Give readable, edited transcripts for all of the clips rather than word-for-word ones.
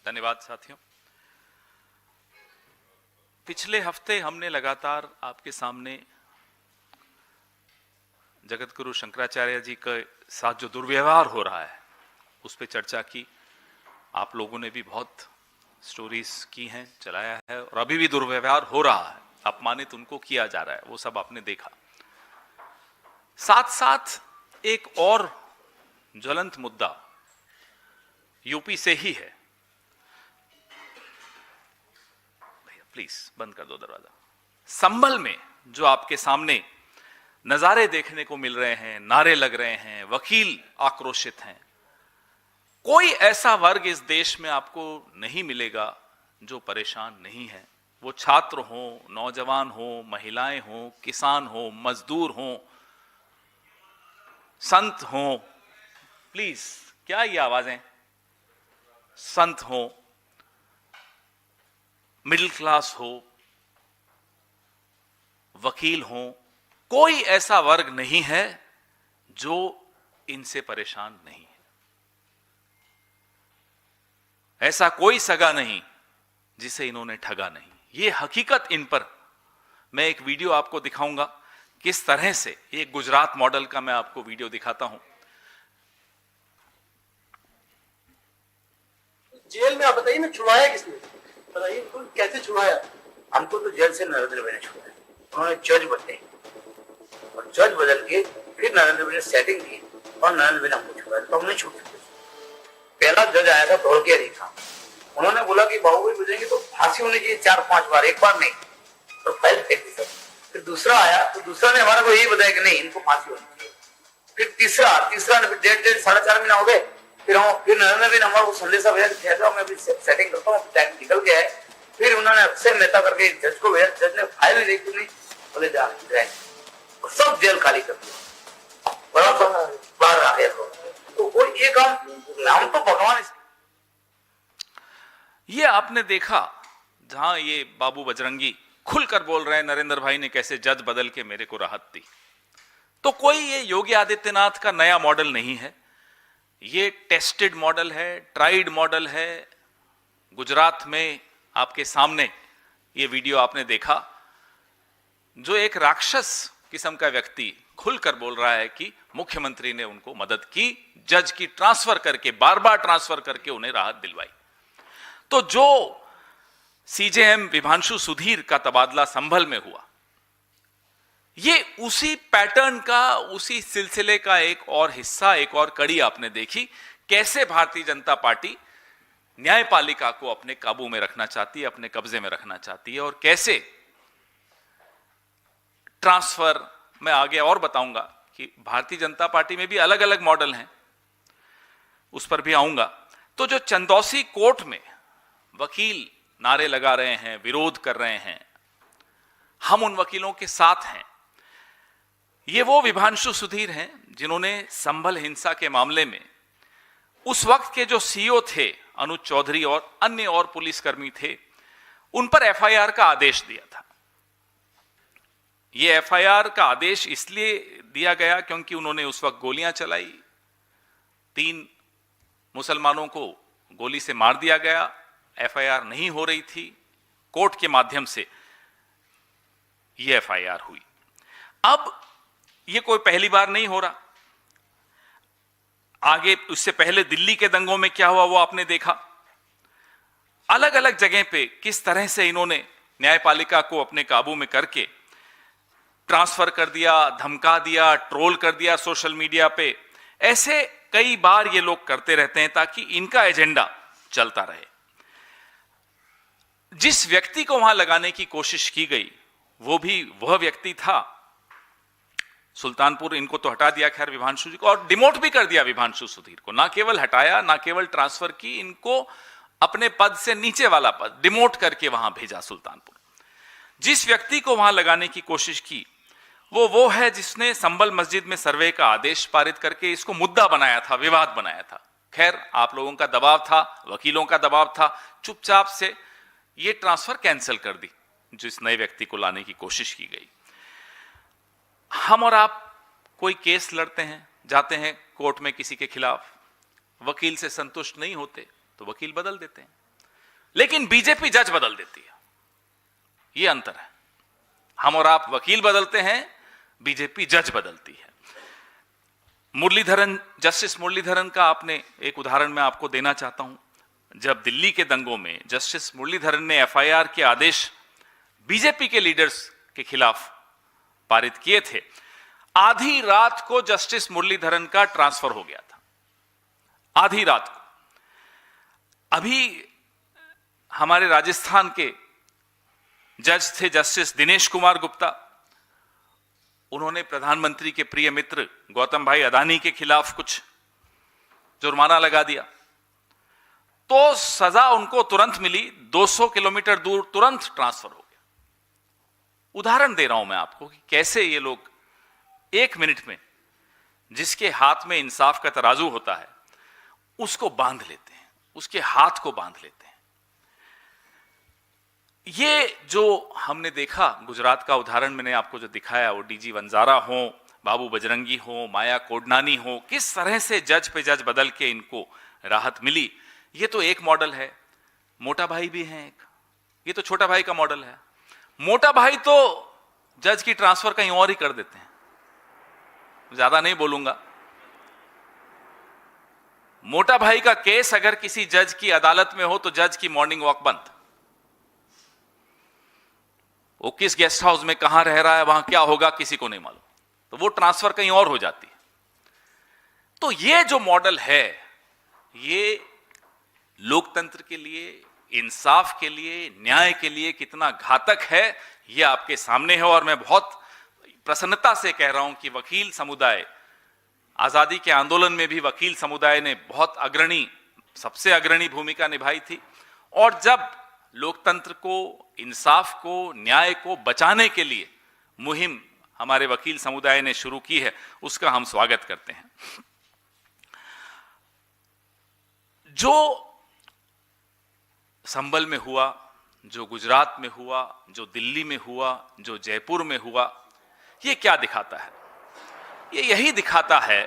धन्यवाद साथियों। पिछले हफ्ते हमने लगातार आपके सामने जगत गुरु शंकराचार्य जी के साथ जो दुर्व्यवहार हो रहा है उस पर चर्चा की। आप लोगों ने भी बहुत स्टोरीज की हैं, चलाया है, और अभी भी दुर्व्यवहार हो रहा है, अपमानित उनको किया जा रहा है, वो सब आपने देखा। साथ साथ एक और ज्वलंत मुद्दा यूपी से ही है। भैया प्लीज बंद कर दो दरवाजा। संभल में जो आपके सामने नजारे देखने को मिल रहे हैं, नारे लग रहे हैं, वकील आक्रोशित हैं। कोई ऐसा वर्ग इस देश में आपको नहीं मिलेगा जो परेशान नहीं है। वो छात्र हो, नौजवान हो, महिलाएं हो, किसान हो, मजदूर हो, संत हो, प्लीज क्या ये आवाजें, संत हो, मिडिल क्लास हो, वकील हो, कोई ऐसा वर्ग नहीं है जो इनसे परेशान नहीं है। ऐसा कोई सगा नहीं जिसे इन्होंने ठगा नहीं। ये हकीकत इन पर मैं एक वीडियो आपको दिखाऊंगा, किस तरह से एक गुजरात मॉडल का मैं आपको वीडियो दिखाता हूं। जेल में आप बताइए ना, छुड़वाया किसने? बताइए कैसे छुड़वाया? हमको तो जेल से नरेंद्र भाई ने छुड़ाया। उन्होंने जज बदले और जज बदल के फिर नरेंद्र भाई ने सेटिंग की और नरेंद्र भाई ने हमको छुड़ाया, तो हमने छूट। पहला जज आया था धोलकेरी था, उन्होंने बोला कि बाहुबली बजेंगे तो फांसी होनी चाहिए 4-5 बार, एक बार नहीं, तो फाइल फेंक दी सब। फिर दूसरा आया तो दूसरा ने हमारे को यही बताया कि नहीं, इनको फांसी होनी चाहिए। फिर तीसरा ने डेढ़ 4.5 महीना हो गए। फिर नरेंद्र भाई ने हमारे को संदेशा भेजा कि ठहर जाओ, मैं अभी सेटिंग करता हूँ, टाइम निकल गया है। फिर उन्होंने अक्षय मेहता करके जज को भेजा, जज ने फाइल नहीं देखी, नहीं बोले जा सब जेल खाली कर दिया, बाहर आ गया। तो कोई एक हम तो भगवान। ये आपने देखा जहां ये बाबू बजरंगी खुलकर बोल रहे हैं नरेंद्र भाई ने कैसे जज बदल के मेरे को राहत दी। तो कोई ये योगी आदित्यनाथ का नया मॉडल नहीं है, ये टेस्टेड मॉडल है, ट्राइड मॉडल है। गुजरात में आपके सामने ये वीडियो आपने देखा, जो एक राक्षस किस्म का व्यक्ति खुलकर बोल रहा है कि मुख्यमंत्री ने उनको मदद की, जज की ट्रांसफर करके, बार बार ट्रांसफर करके उन्हें राहत दिलवाई। तो जो सीजेएम विभांशु सुधीर का तबादला संभल में हुआ, ये उसी पैटर्न का, उसी सिलसिले का एक और हिस्सा, एक और कड़ी आपने देखी। कैसे भारतीय जनता पार्टी न्यायपालिका को अपने काबू में रखना चाहती है, अपने कब्जे में रखना चाहती है, और कैसे ट्रांसफर। मैं आगे और बताऊंगा कि भारतीय जनता पार्टी में भी अलग अलग मॉडल हैं, उस पर भी आऊंगा। तो जो चंदौसी कोर्ट में वकील नारे लगा रहे हैं, विरोध कर रहे हैं, हम उन वकीलों के साथ हैं। ये वो विभांशु सुधीर हैं जिन्होंने संभल हिंसा के मामले में उस वक्त के जो सीईओ थे अनुज चौधरी और अन्य और पुलिसकर्मी थे, उन पर एफआईआर का आदेश दिया था। ये एफआईआर का आदेश इसलिए दिया गया क्योंकि उन्होंने उस वक्त गोलियां चलाई, 3 मुसलमानों को गोली से मार दिया गया। एफआईआर नहीं हो रही थी, कोर्ट के माध्यम से ये एफआईआर हुई। अब ये कोई पहली बार नहीं हो रहा। आगे उससे पहले दिल्ली के दंगों में क्या हुआ वो आपने देखा। अलग अलग जगह पे किस तरह से इन्होंने न्यायपालिका को अपने काबू में करके ट्रांसफर कर दिया, धमका दिया, ट्रोल कर दिया सोशल मीडिया पे। ऐसे कई बार ये लोग करते रहते हैं ताकि इनका एजेंडा चलता रहे। जिस व्यक्ति को वहां लगाने की कोशिश की गई वो भी वह व्यक्ति था सुल्तानपुर। इनको तो हटा दिया खैर विभांशु जी को, और डिमोट भी कर दिया विभांशु सुधीर को। ना केवल हटाया, ना केवल ट्रांसफर की, इनको अपने पद से नीचे वाला पद डिमोट करके वहां भेजा सुल्तानपुर। जिस व्यक्ति को वहां लगाने की कोशिश की वो है जिसने संभल मस्जिद में सर्वे का आदेश पारित करके इसको मुद्दा बनाया था, विवाद बनाया था। खैर आप लोगों का दबाव था, वकीलों का दबाव था, चुपचाप से ये ट्रांसफर कैंसिल कर दी जिस नए व्यक्ति को लाने की कोशिश की गई। हम और आप कोई केस लड़ते हैं, जाते हैं कोर्ट में किसी के खिलाफ, वकील से संतुष्ट नहीं होते तो वकील बदल देते हैं। लेकिन बीजेपी जज बदल देती है। यह अंतर है। हम और आप वकील बदलते हैं, बीजेपी जज बदलती है। मुरलीधरन, जस्टिस मुरलीधरन का आपने एक उदाहरण मैं आपको देना चाहता हूं। जब दिल्ली के दंगों में जस्टिस मुरलीधरन ने एफआईआर के आदेश बीजेपी के लीडर्स के खिलाफ पारित किए थे, आधी रात को जस्टिस मुरलीधरन का ट्रांसफर हो गया था। आधी रात को। अभी हमारे राजस्थान के जज थे जस्टिस दिनेश कुमार गुप्ता। उन्होंने प्रधानमंत्री के प्रिय मित्र गौतम भाई अदानी के खिलाफ कुछ जुर्माना लगा दिया, तो सजा उनको तुरंत मिली, 200 किलोमीटर दूर तुरंत ट्रांसफर हो गया। उदाहरण दे रहा हूं मैं आपको कि कैसे ये लोग एक मिनट में जिसके हाथ में इंसाफ का तराजू होता है उसको बांध लेते हैं, उसके हाथ को बांध लेते हैं। ये जो हमने देखा, गुजरात का उदाहरण मैंने आपको जो दिखाया, वो डीजी वंजारा हो, बाबू बजरंगी हो, माया कोडनानी हो, किस तरह से जज पे जज बदल के इनको राहत मिली। ये तो एक मॉडल है। मोटा भाई भी है एक, ये तो छोटा भाई का मॉडल है। मोटा भाई तो जज की ट्रांसफर कहीं और ही कर देते हैं। ज्यादा नहीं बोलूंगा। मोटा भाई का केस अगर किसी जज की अदालत में हो तो जज की मॉर्निंग वॉक बंद। वो किस गेस्ट हाउस में कहां रह रहा है, वहां क्या होगा, किसी को नहीं मालूम, तो वो ट्रांसफर कहीं और हो जाती है। तो ये जो मॉडल है, ये लोकतंत्र के लिए, इंसाफ के लिए, न्याय के लिए कितना घातक है, ये आपके सामने है। और मैं बहुत प्रसन्नता से कह रहा हूं कि वकील समुदाय, आजादी के आंदोलन में भी वकील समुदाय ने बहुत अग्रणी, सबसे अग्रणी भूमिका निभाई थी। और जब लोकतंत्र को, इंसाफ को, न्याय को बचाने के लिए मुहिम हमारे वकील समुदाय ने शुरू की है, उसका हम स्वागत करते हैं। जो संभल में हुआ, जो गुजरात में हुआ, जो दिल्ली में हुआ, जो जयपुर में हुआ, ये क्या दिखाता है? ये यही दिखाता है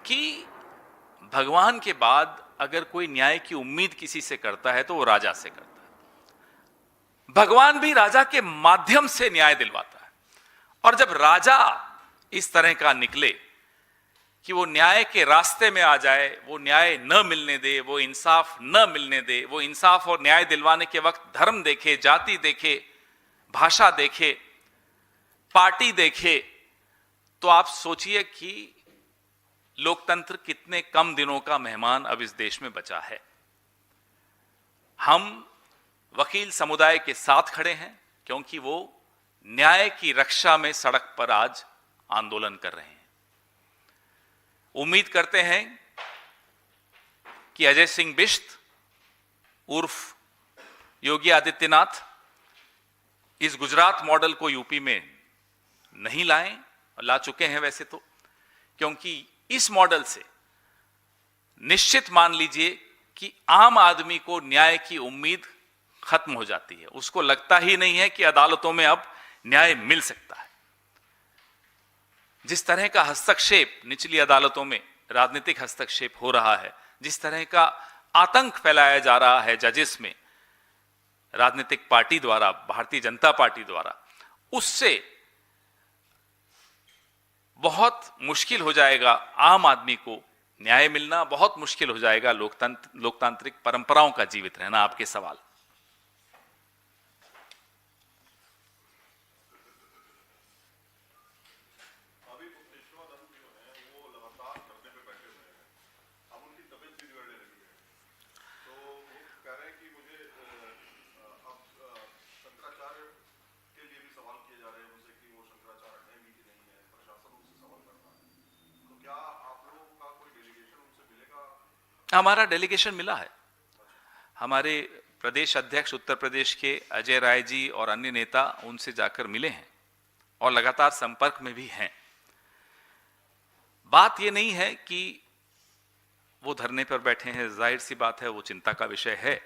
कि भगवान के बाद अगर कोई न्याय की उम्मीद किसी से करता है तो वो राजा से करता है। भगवान भी राजा के माध्यम से न्याय दिलवाता है। और जब राजा इस तरह का निकले कि वो न्याय के रास्ते में आ जाए, वो न्याय न मिलने दे, वो इंसाफ न मिलने दे, वो इंसाफ और न्याय दिलवाने के वक्त धर्म देखे, जाति देखे, भाषा देखे, पार्टी देखे, तो आप सोचिए कि लोकतंत्र कितने कम दिनों का मेहमान अब इस देश में बचा है। हम वकील समुदाय के साथ खड़े हैं क्योंकि वो न्याय की रक्षा में सड़क पर आज आंदोलन कर रहे हैं। उम्मीद करते हैं कि अजय सिंह बिष्ट उर्फ योगी आदित्यनाथ इस गुजरात मॉडल को यूपी में नहीं लाएं, ला चुके हैं वैसे तो, क्योंकि इस मॉडल से निश्चित मान लीजिए कि आम आदमी को न्याय की उम्मीद खत्म हो जाती है। उसको लगता ही नहीं है कि अदालतों में अब न्याय मिल सकता है। जिस तरह का हस्तक्षेप निचली अदालतों में, राजनीतिक हस्तक्षेप हो रहा है, जिस तरह का आतंक फैलाया जा रहा है जजेस में राजनीतिक पार्टी द्वारा, भारतीय जनता पार्टी द्वारा, उससे बहुत मुश्किल हो जाएगा आम आदमी को न्याय मिलना, बहुत मुश्किल हो जाएगा लोकतांत्रिक परंपराओं का जीवित रहना। आपके सवाल। हमारा डेलीगेशन मिला है। हमारे प्रदेश अध्यक्ष उत्तर प्रदेश के अजय राय जी और अन्य नेता उनसे जाकर मिले हैं और लगातार संपर्क में भी हैं। बात यह नहीं है कि वो धरने पर बैठे हैं, जाहिर सी बात है वो चिंता का विषय है,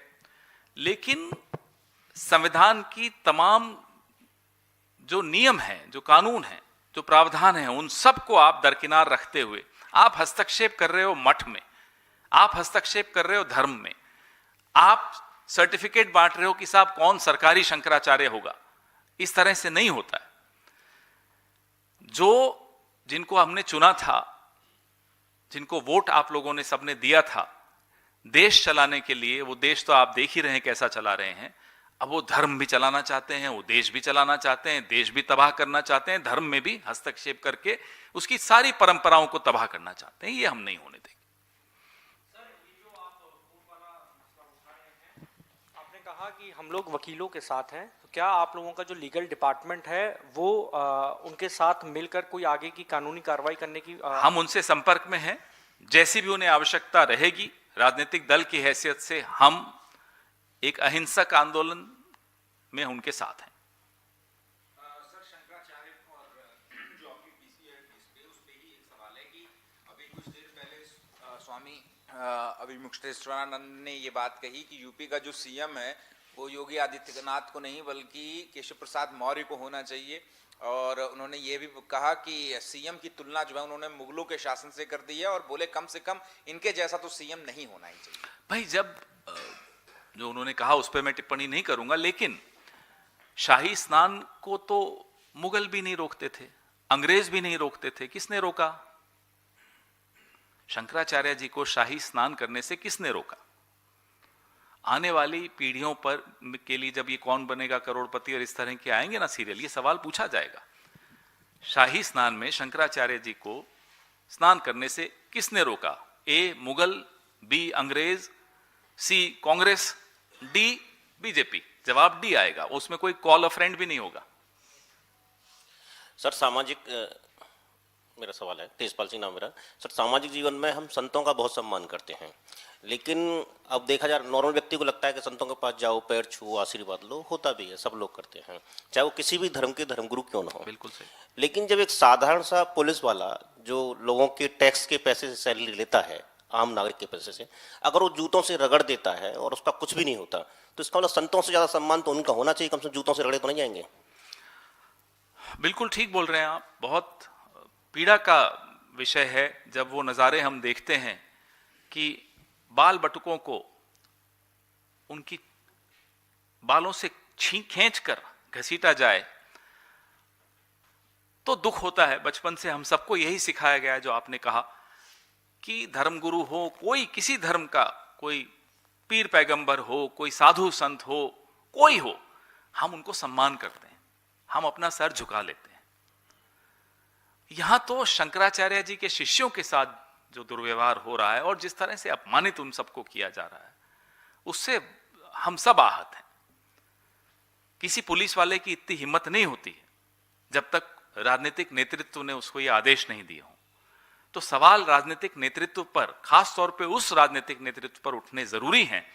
लेकिन संविधान की तमाम जो नियम हैं, जो कानून हैं, जो प्रावधान हैं, उन सबको आप दरकिनार रखते हुए आप हस्तक्षेप कर रहे हो मठ में, आप हस्तक्षेप कर रहे हो धर्म में, आप सर्टिफिकेट बांट रहे हो कि साहब कौन सरकारी शंकराचार्य होगा, इस तरह से नहीं होता है। जो जिनको हमने चुना था, जिनको वोट आप लोगों ने सबने दिया था देश चलाने के लिए, वो देश तो आप देख ही रहे हैं कैसा चला रहे हैं। अब वो धर्म भी चलाना चाहते हैं, वो देश भी चलाना चाहते हैं, देश भी तबाह करना चाहते हैं, धर्म में भी हस्तक्षेप करके उसकी सारी परंपराओं को तबाह करना चाहते हैं। ये हम नहीं होने देंगे। आपने कहा कि हम लोग वकीलों के साथ हैं, तो क्या आप लोगों का जो लीगल डिपार्टमेंट है वो उनके साथ मिलकर कोई आगे की कानूनी कार्रवाई करने की हम उनसे संपर्क में हैं। जैसी भी उन्हें आवश्यकता रहेगी, राजनीतिक दल की हैसियत से हम एक अहिंसक आंदोलन में उनके साथ हैं। सर, शंकराचार्य और जो आपकी पीसी है उस पे ही एक सवाल है कि अभी कुछ देर पहले स्वामी अभिमुक्तेश्वरानंद ने ये बात कही कि यूपी का जो सीएम है वो योगी आदित्यनाथ को नहीं बल्कि केशव प्रसाद मौर्य को होना चाहिए। और उन्होंने ये भी कहा कि सीएम की तुलना जो है उन्होंने मुगलों के शासन से कर दी है और बोले कम से कम इनके जैसा तो सीएम नहीं होना ही चाहिए। भाई, जब जो उन्होंने कहा उस पर मैं टिप्पणी नहीं करूंगा, लेकिन शाही स्नान को तो मुगल भी नहीं रोकते थे, अंग्रेज भी नहीं रोकते थे। किसने रोका? शंकराचार्य जी को शाही स्नान करने से किसने रोका? आने वाली पीढ़ियों पर के लिए जब ये कौन बनेगा करोड़पति और इस तरह के आएंगे ना सीरियल, ये सवाल पूछा जाएगा। शाही स्नान में शंकराचार्य जी को स्नान करने से किसने रोका? ए मुगल, बी अंग्रेज, सी कांग्रेस, डी बीजेपी। जवाब डी आएगा, उसमें कोई कॉल अ फ्रेंड भी नहीं होगा। सर, मेरा सवाल है, तेजपाल सिंह नाम मेरा। सर, सामाजिक जीवन में हम संतों का बहुत सम्मान करते हैं, लेकिन अब देखा जाए नॉर्मल व्यक्ति को लगता है कि संतों के पास जाओ, पैर छुओ, आशीर्वाद लो, होता भी है, सब लोग करते हैं, चाहे वो किसी भी धर्म के धर्मगुरु क्यों ना हो। बिल्कुल सही। लेकिन जब एक साधारण सा पुलिस वाला जो लोगों के टैक्स के पैसे से सैलरी लेता है, आम नागरिक के पैसे से, अगर वो जूतों से रगड़ देता है और उसका कुछ भी नहीं होता, तो इसका मतलब संतों से ज्यादा सम्मान तो उनका होना चाहिए। कम से कम जूतों से रगड़े तो नहीं जाएंगे। बिल्कुल ठीक बोल रहे हैं आप। बहुत पीड़ा का विषय है जब वो नज़ारे हम देखते हैं कि बाल बटुकों को उनकी बालों से खींच कर घसीटा जाए, तो दुख होता है। बचपन से हम सबको यही सिखाया गया है जो आपने कहा कि धर्मगुरु हो, कोई किसी धर्म का, कोई पीर पैगंबर हो, कोई साधु संत हो, कोई हो, हम उनको सम्मान करते हैं, हम अपना सर झुका लेते हैं। यहां तो शंकराचार्य जी के शिष्यों के साथ जो दुर्व्यवहार हो रहा है और जिस तरह से अपमानित उन सबको किया जा रहा है, उससे हम सब आहत हैं। किसी पुलिस वाले की इतनी हिम्मत नहीं होती है जब तक राजनीतिक नेतृत्व ने उसको ये आदेश नहीं दिए हों। तो सवाल राजनीतिक नेतृत्व पर, खास तौर पे उस राजनीतिक नेतृत्व पर उठने जरूरी हैं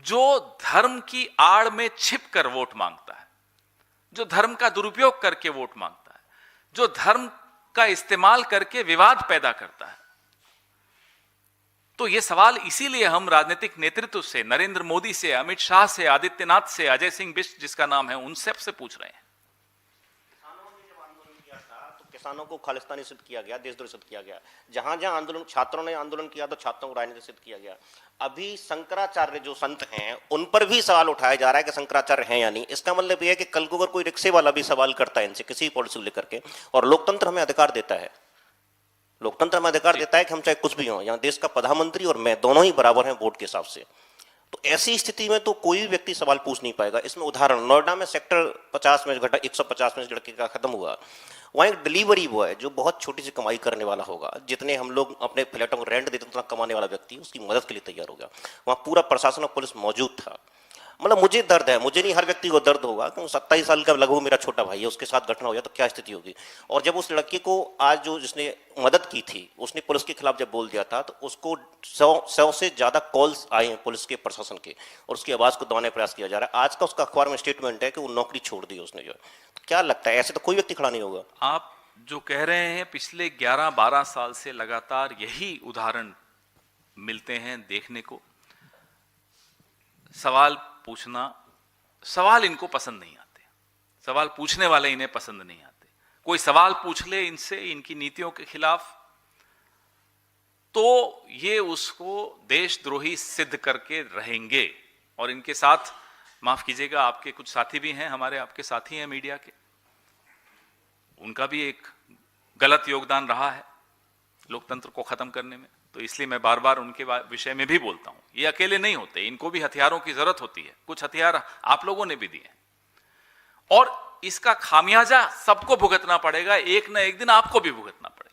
जो धर्म की आड़ में छिप कर वोट मांगता है, जो धर्म का दुरुपयोग करके वोट मांगता है, जो धर्म का इस्तेमाल करके विवाद पैदा करता है। तो यह सवाल इसीलिए हम राजनीतिक नेतृत्व से, नरेंद्र मोदी से, अमित शाह से, आदित्यनाथ से, अजय सिंह बिष्ट जिसका नाम है, उन सबसे पूछ रहे हैं। किसानों को खालिस्तानी सिद्ध किया गया, देशद्रोही सिद्ध किया गया। जहां जहां आंदोलन, छात्रों ने आंदोलन किया तो छात्रों को राजनीति सिद्ध किया गया। अभी शंकराचार्य जो संत हैं उन पर भी सवाल उठाया जा रहा है कि शंकराचार्य हैं या नहीं। इसका मतलब यह है कि कल को अगर कोई रिक्शे वाला भी सवाल करता है इनसे किसी पॉलिसी को लेकर के, और लोकतंत्र हमें अधिकार देता है, लोकतंत्र हमें अधिकार देता है कि हम चाहे कुछ भी हों, यहाँ देश का प्रधानमंत्री और मैं दोनों ही बराबर हैं वोट के हिसाब से। तो ऐसी स्थिति में तो कोई भी व्यक्ति सवाल पूछ नहीं पाएगा। इसमें उदाहरण, नोएडा में सेक्टर 50 में घटा 150 में लड़के का खत्म हुआ, वहाँ एक डिलीवरी बॉय जो बहुत छोटी सी कमाई करने वाला होगा, जितने हम लोग अपने फ्लैटों को रेंट देते उतना कमाने वाला व्यक्ति उसकी मदद के लिए तैयार हो गया। वहाँ पूरा प्रशासन और पुलिस मौजूद था। मतलब मुझे दर्द है, मुझे नहीं, हर व्यक्ति को दर्द होगा कि 27 साल का लगभग मेरा छोटा भाई है, उसके साथ घटना हो जाए तो क्या स्थिति होगी। और जब उस लड़के को आज जो जिसने मदद की थी उसने पुलिस के खिलाफ जब बोल दिया था, तो उसको 100 से ज्यादा कॉल्स आए हैं पुलिस के, प्रशासन के, और उसकी आवाज को दबाने का प्रयास किया जा रहा है। आज का उसका अखबार में स्टेटमेंट है कि वो नौकरी छोड़ दी उसने। जो क्या लगता है, ऐसे तो कोई व्यक्ति खड़ा नहीं होगा। आप जो कह रहे हैं, पिछले 11-12 साल से लगातार यही उदाहरण मिलते हैं देखने को। सवाल पूछना, सवाल इनको पसंद नहीं आते, सवाल पूछने वाले इन्हें पसंद नहीं आते। कोई सवाल पूछ ले इनसे, इनकी नीतियों के खिलाफ, तो ये उसको देशद्रोही सिद्ध करके रहेंगे। और इनके साथ, माफ कीजिएगा, आपके कुछ साथी भी हैं, हमारे आपके साथी हैं मीडिया के, उनका भी एक गलत योगदान रहा है लोकतंत्र को खत्म करने में। तो इसलिए मैं बार बार उनके विषय में भी बोलता हूं। ये अकेले नहीं होते, इनको भी हथियारों की जरूरत होती है। कुछ हथियार आप लोगों ने भी दिए, और इसका खामियाजा सबको भुगतना पड़ेगा। एक न एक दिन आपको भी भुगतना पड़ेगा।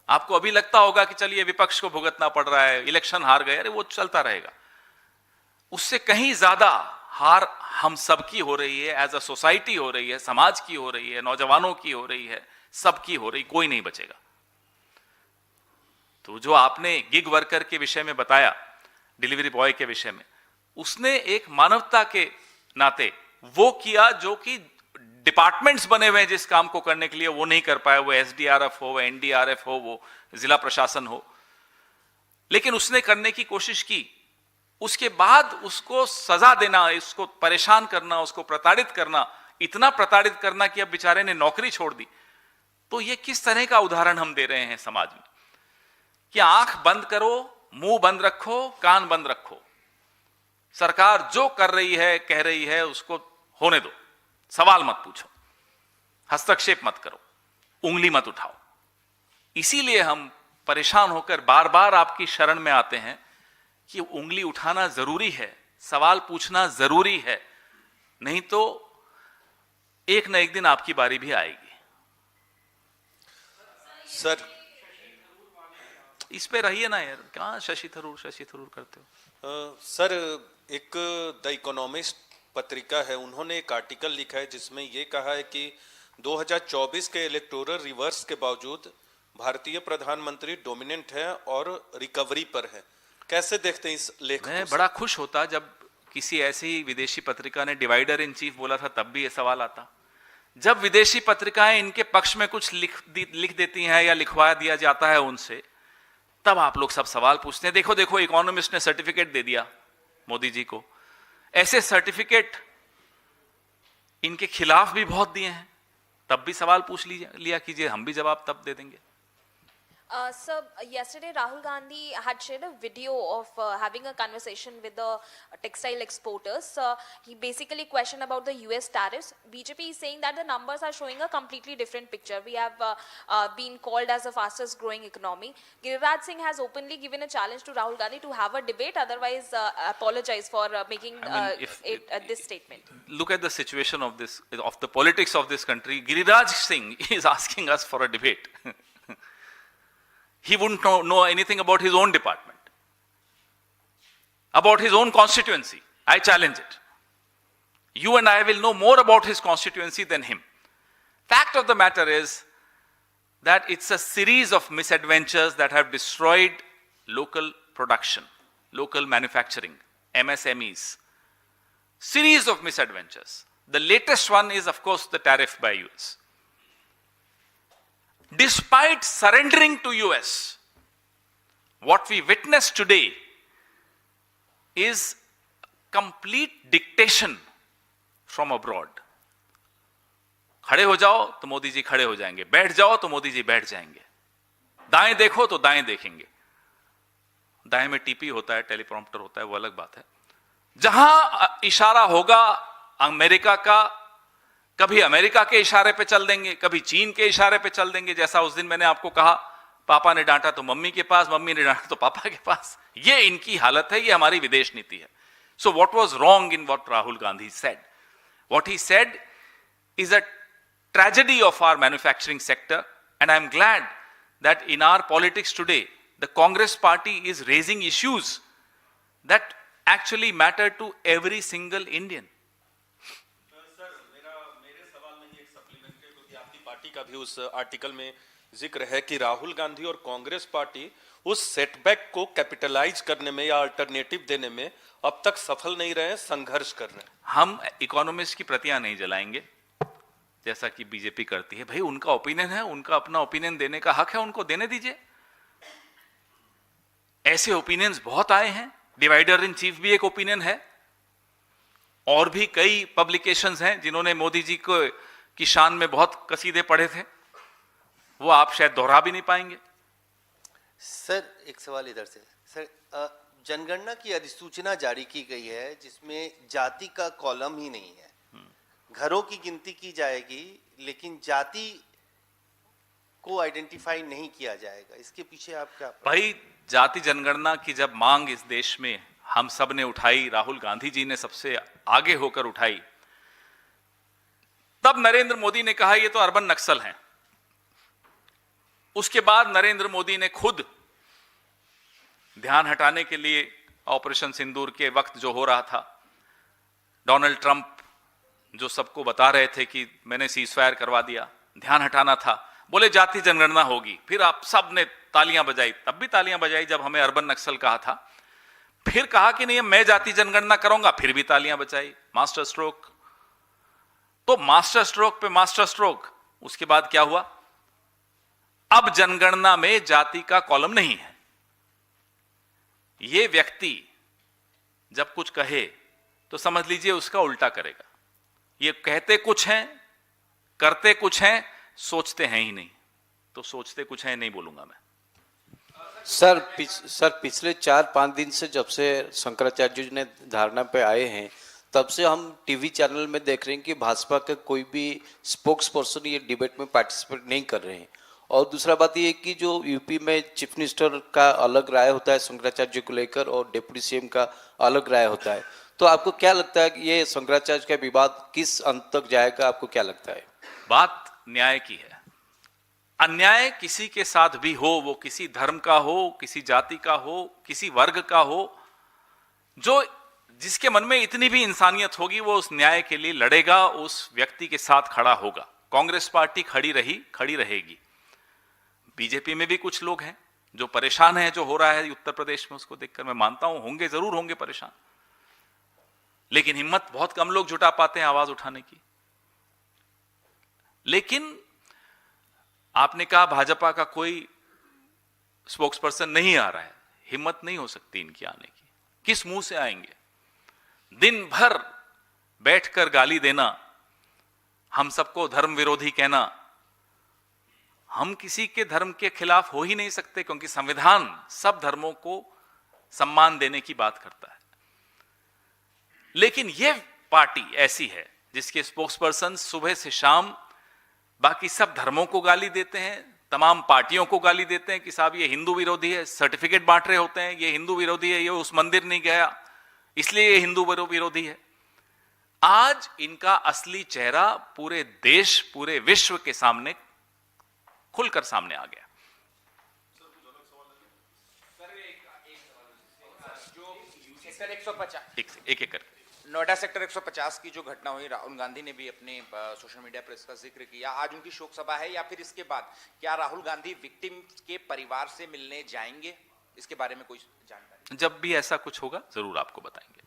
आपको अभी लगता होगा कि चलिए विपक्ष को भुगतना पड़ रहा है, इलेक्शन हार गए, अरे वो चलता रहेगा। उससे कहीं ज्यादा हार हम सबकी हो रही है, एज अ सोसाइटी हो रही है, समाज की हो रही है, नौजवानों की हो रही है, सबकी हो रही, कोई नहीं बचेगा। तो जो आपने गिग वर्कर के विषय में बताया, डिलीवरी बॉय के विषय में, उसने एक मानवता के नाते वो किया जो कि डिपार्टमेंट्स बने हुए हैं जिस काम को करने के लिए, वो नहीं कर पाए। वो एसडीआरएफ हो, वो एनडीआरएफ हो, वो जिला प्रशासन हो, लेकिन उसने करने की कोशिश की। उसके बाद उसको सजा देना, इसको परेशान करना, उसको प्रताड़ित करना, इतना प्रताड़ित करना कि अब बेचारे ने नौकरी छोड़ दी। तो ये किस तरह का उदाहरण हम दे रहे हैं समाज में कि आंख बंद करो, मुंह बंद रखो, कान बंद रखो, सरकार जो कर रही है, कह रही है, उसको होने दो, सवाल मत पूछो, हस्तक्षेप मत करो, उंगली मत उठाओ। इसीलिए हम परेशान होकर बार बार आपकी शरण में आते हैं कि उंगली उठाना जरूरी है, सवाल पूछना जरूरी है, नहीं तो एक न एक दिन आपकी बारी भी आएगी। सर, इस पे रहिए ना यार, कहां शशि थरूर करते हो। सर, एक द इकोनॉमिस्ट पत्रिका है, उन्होंने एक आर्टिकल लिखा है जिसमें ये कहा है कि 2024 के इलेक्टोरल रिवर्स के बावजूद भारतीय प्रधानमंत्री डोमिनेंट है और रिकवरी पर है। कैसे देखते हैं इस लेख मैं को? बड़ा खुश होता जब किसी ऐसी विदेशी पत्रिका ने डिवाइडर इन चीफ बोला था, तब भी ये सवाल आता। जब विदेशी पत्रिकाएं इनके पक्ष में कुछ लिख देती हैं या लिखवा दिया जाता है उनसे, तब आप लोग सब सवाल पूछते हैं। देखो देखो, इकोनॉमिस्ट ने सर्टिफिकेट दे दिया मोदी जी को। ऐसे सर्टिफिकेट इनके खिलाफ भी बहुत दिए हैं, तब भी सवाल पूछ लिया कीजिए, हम भी जवाब तब दे देंगे। Sir, yesterday Rahul Gandhi had shared a video of having a conversation with the textile exporters. He basically questioned about the US tariffs. BJP is saying that the numbers are showing a completely different picture. We have been called as the fastest growing economy. Giriraj Singh has openly given a challenge to Rahul Gandhi to have a debate, otherwise apologize for making this statement. Look at the situation of the politics of this country. Giriraj Singh is asking us for a debate. He wouldn't know anything about his own department, about his own constituency. I challenge it. You and I will know more about his constituency than him. Fact of the matter is that it's a series of misadventures that have destroyed local production, local manufacturing, MSMEs. Series of misadventures. The latest one is, of course, the tariff by US. Despite surrendering to US, what we witness today is complete dictation from abroad. खड़े हो जाओ तो मोदी जी खड़े हो जाएंगे, बैठ जाओ तो मोदी जी बैठ जाएंगे, दाएं देखो तो दाएं देखेंगे। दाएं में टीपी होता है, टेलीप्रॉम्प्टर होता है, वो अलग बात है। जहां इशारा होगा अमेरिका का, कभी अमेरिका के इशारे पे चल देंगे, कभी चीन के इशारे पे चल देंगे। जैसा उस दिन मैंने आपको कहा, पापा ने डांटा तो मम्मी के पास, मम्मी ने डांटा तो पापा के पास। ये इनकी हालत है, ये हमारी विदेश नीति है। So what was wrong in what Rahul Gandhi said? What he said is a tragedy of our manufacturing sector, and I am glad that in our politics today the Congress party is raising issues that actually matter to every single Indian. Sir, मेरे सवाल में ही एक supplement है, क्योंकि आपकी party का भी उस आर्टिकल में जिक्र है कि राहुल गांधी और कांग्रेस पार्टी उस सेटबैक को कैपिटलाइज करने में या अल्टरनेटिव देने में अब तक सफल नहीं रहे, संघर्ष कर रहे हैं। हम इकोनॉमिस्ट की प्रतियां नहीं जलाएंगे जैसा कि बीजेपी करती है। भाई उनका ओपिनियन है, उनका अपना ओपिनियन देने का हक है, उनको देने दीजिए। ऐसे ओपिनियंस बहुत आए हैं, डिवाइडर इन चीफ भी एक ओपिनियन है, और भी कई पब्लिकेशंस हैं जिन्होंने मोदी जी को की शान में बहुत कसीदे पढ़े थे, वो आप शायद दोहरा भी नहीं पाएंगे। सर एक सवाल इधर से सर, जनगणना की अधिसूचना जारी की गई है जिसमें जाति का कॉलम ही नहीं है। घरों की गिनती की जाएगी लेकिन जाति को आइडेंटिफाई नहीं किया जाएगा, इसके पीछे आप क्या? भाई, जाति जनगणना की जब मांग इस देश में हम सब ने उठाई, राहुल गांधी जी ने सबसे आगे होकर उठाई, तब नरेंद्र मोदी ने कहा ये तो अर्बन नक्सल हैं। उसके बाद नरेंद्र मोदी ने खुद ध्यान हटाने के लिए ऑपरेशन सिंदूर के वक्त जो हो रहा था, डोनाल्ड ट्रंप जो सबको बता रहे थे कि मैंने सीजफायर करवा दिया, ध्यान हटाना था, बोले जाति जनगणना होगी। फिर आप सब ने तालियां बजाई, तब भी तालियां बजाई जब हमें अर्बन नक्सल कहा था। फिर कहा कि नहीं मैं जाति जनगणना करूंगा, फिर भी तालियां बजाई। मास्टर स्ट्रोक, तो मास्टर स्ट्रोक पे मास्टर स्ट्रोक। उसके बाद क्या हुआ? अब जनगणना में जाति का कॉलम नहीं है। ये व्यक्ति जब कुछ कहे तो समझ लीजिए उसका उल्टा करेगा। ये कहते कुछ हैं, करते कुछ हैं, सोचते हैं ही नहीं। तो सोचते कुछ हैं नहीं बोलूंगा मैं। सर पिछले 4-5 दिन से जब से शंकराचार्य जी ने धारणा पे आए हैं, तब से हम टीवी चैनल में देख रहे हैं कि भाजपा के कोई भी स्पोक्स पर्सन ये डिबेट में पार्टिसिपेट नहीं कर रहे हैं। और दूसरा बात ये कि जो यूपी में चीफ मिनिस्टर का अलग राय होता है शंकराचार्य को लेकर और डिप्टी सीएम का अलग राय होता है, तो आपको क्या लगता है कि ये शंकराचार्य का विवाद किस अंत तक जाएगा? आपको क्या लगता है? बात न्याय की है। अन्याय किसी के साथ भी हो, वो किसी धर्म का हो, किसी जाति का हो, किसी वर्ग का हो, जो जिसके मन में इतनी भी इंसानियत होगी वो उस न्याय के लिए लड़ेगा, उस व्यक्ति के साथ खड़ा होगा। कांग्रेस पार्टी खड़ी रही, खड़ी रहेगी। बीजेपी में भी कुछ लोग हैं जो परेशान हैं जो हो रहा है उत्तर प्रदेश में, उसको देखकर मैं मानता हूं होंगे, जरूर होंगे परेशान, लेकिन हिम्मत बहुत कम लोग जुटा पाते हैं आवाज उठाने की। लेकिन आपने कहा भाजपा का कोई स्पोक्सपर्सन नहीं आ रहा है, हिम्मत नहीं हो सकती इनकी आने की। किस मुंह से आएंगे? दिन भर बैठकर गाली देना, हम सबको धर्म विरोधी कहना। हम किसी के धर्म के खिलाफ हो ही नहीं सकते क्योंकि संविधान सब धर्मों को सम्मान देने की बात करता है। लेकिन यह पार्टी ऐसी है जिसके स्पोक्सपर्सन सुबह से शाम बाकी सब धर्मों को गाली देते हैं, तमाम पार्टियों को गाली देते हैं कि साहब ये हिंदू विरोधी है, सर्टिफिकेट बांट रहे होते हैं, ये हिंदू विरोधी है, ये उस मंदिर नहीं गया इसलिए ये हिंदू विरोधी है। आज इनका असली चेहरा पूरे देश, पूरे विश्व के सामने खुलकर सामने आ गया। सेक्टर 150 एक एक करके नोएडा सेक्टर 150 की जो घटना हुई, राहुल गांधी ने भी अपने सोशल मीडिया पर इसका जिक्र किया। आज उनकी शोक सभा है या फिर इसके बाद क्या राहुल गांधी विक्टिम के परिवार से मिलने जाएंगे? इसके बारे में कोई जानकारी? जब भी ऐसा कुछ होगा जरूर आपको बताएंगे।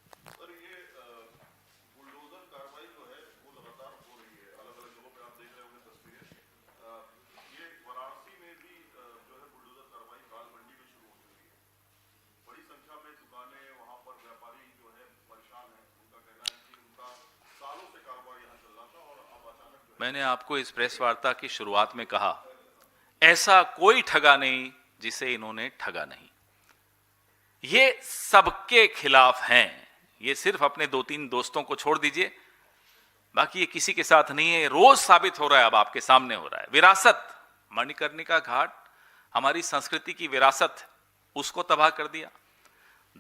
मैंने आपको इस प्रेस वार्ता की शुरुआत में कहा, ऐसा कोई ठगा नहीं जिसे इन्होंने ठगा नहीं। ये सबके खिलाफ हैं। ये सिर्फ अपने 2-3 दोस्तों को छोड़ दीजिए, बाकी ये किसी के साथ नहीं है। रोज साबित हो रहा है, अब आपके सामने हो रहा है। विरासत, मणिकर्णिका घाट हमारी संस्कृति की विरासत, उसको तबाह कर दिया।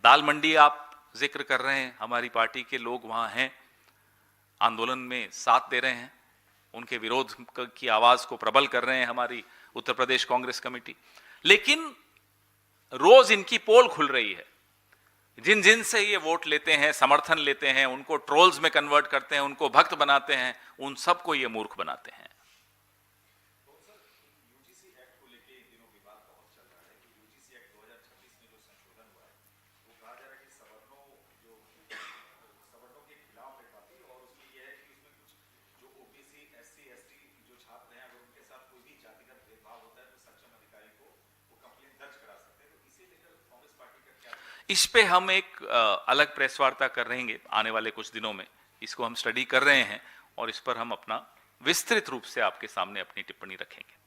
दाल मंडी आप जिक्र कर रहे हैं, हमारी पार्टी के लोग वहां हैं, आंदोलन में साथ दे रहे हैं, उनके विरोध की आवाज को प्रबल कर रहे हैं हमारी उत्तर प्रदेश कांग्रेस कमेटी। लेकिन रोज इनकी पोल खुल रही है। जिन जिन से ये वोट लेते हैं, समर्थन लेते हैं, उनको ट्रोल्स में कन्वर्ट करते हैं, उनको भक्त बनाते हैं, उन सबको ये मूर्ख बनाते हैं। इस पे हम एक अलग प्रेस वार्ता कर रहेंगे आने वाले कुछ दिनों में। इसको हम स्टडी कर रहे हैं और इस पर हम अपना विस्तृत रूप से आपके सामने अपनी टिप्पणी रखेंगे।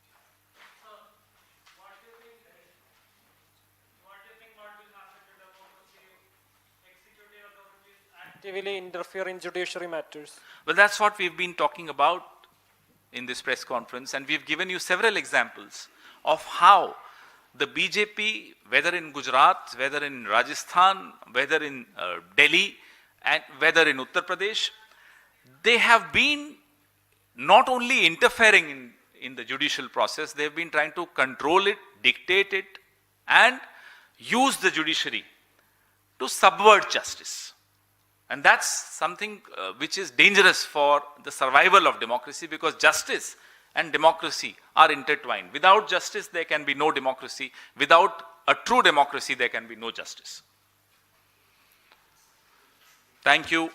Actively interfere in judiciary matters. Well, that's what we've been talking about in this press conference, and we've given you several examples of how the BJP, whether in Gujarat, whether in Rajasthan, whether in Delhi, and whether in Uttar Pradesh, they have been not only interfering in the judicial process, they've been trying to control it, dictate it, and use the judiciary to subvert justice. And that's something which is dangerous for the survival of democracy, because justice and democracy are intertwined. Without justice, there can be no democracy. Without a true democracy, there can be no justice. Thank you.